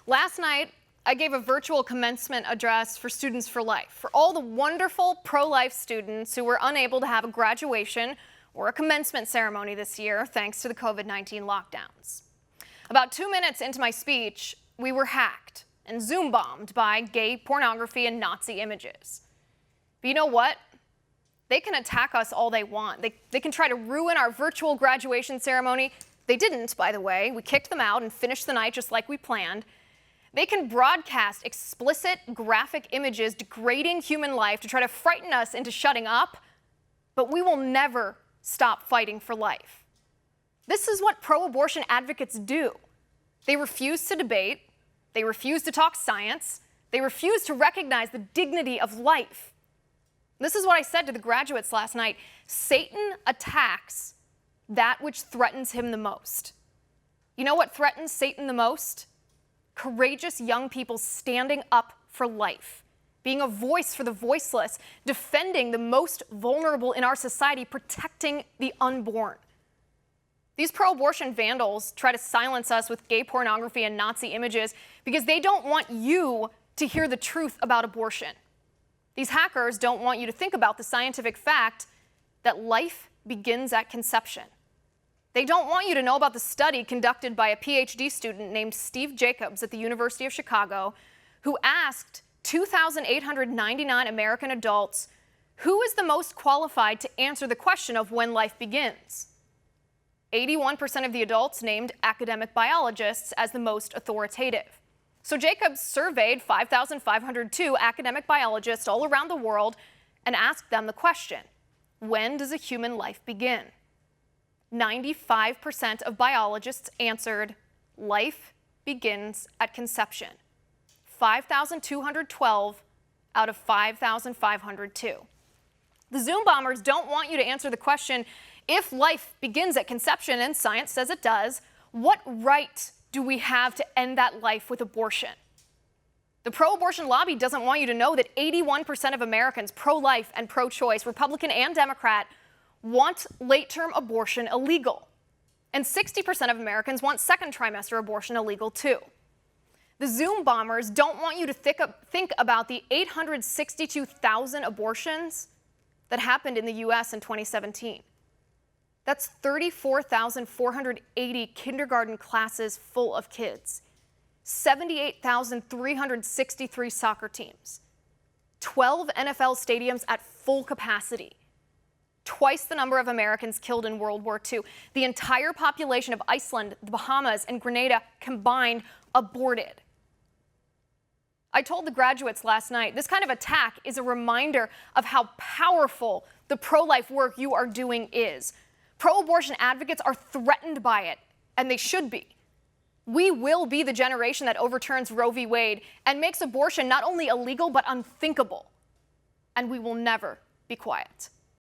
Last night, I gave a virtual commencement address for Students for Life, for all the wonderful pro-life students who were unable to have a graduation or a commencement ceremony this year thanks to the COVID-19 lockdowns. About 2 minutes into my speech, we were hacked and Zoom bombed by gay pornography and Nazi images. But you know what? They can attack us all they want. They can try to ruin our virtual graduation ceremony. They didn't, by the way. We kicked them out and finished the night just like we planned. They can broadcast explicit, graphic images degrading human life to try to frighten us into shutting up, but we will never stop fighting for life. This is what pro-abortion advocates do. They refuse to debate. They refuse to talk science. They refuse to recognize the dignity of life. This is what I said to the graduates last night. Satan attacks that which threatens him the most. You know what threatens Satan the most? Courageous young people standing up for life, being a voice for the voiceless, defending the most vulnerable in our society, protecting the unborn. These pro-abortion vandals try to silence us with gay pornography and Nazi images because they don't want you to hear the truth about abortion. These hackers don't want you to think about the scientific fact that life begins at conception. They don't want you to know about the study conducted by a PhD student named Steve Jacobs at the University of Chicago, who asked 2,899 American adults, who is the most qualified to answer the question of when life begins? 81% of the adults named academic biologists as the most authoritative. So Jacobs surveyed 5,502 academic biologists all around the world and asked them the question, when does a human life begin? 95% of biologists answered, life begins at conception. 5,212 out of 5,502. The Zoom bombers don't want you to answer the question, if life begins at conception, and science says it does, what right do we have to end that life with abortion? The pro-abortion lobby doesn't want you to know that 81% of Americans, pro-life and pro-choice, Republican and Democrat, want late-term abortion illegal. And 60% of Americans want second trimester abortion illegal too. The Zoom bombers don't want you to think about the 862,000 abortions that happened in the U.S. in 2017. That's 34,480 kindergarten classes full of kids, 78,363 soccer teams, 12 NFL stadiums at full capacity, twice the number of Americans killed in World War II. The entire population of Iceland, the Bahamas, and Grenada combined aborted. I told the graduates last night, this kind of attack is a reminder of how powerful the pro-life work you are doing is. Pro-abortion advocates are threatened by it, and they should be. We will be the generation that overturns Roe v. Wade and makes abortion not only illegal but unthinkable. And we will never be quiet.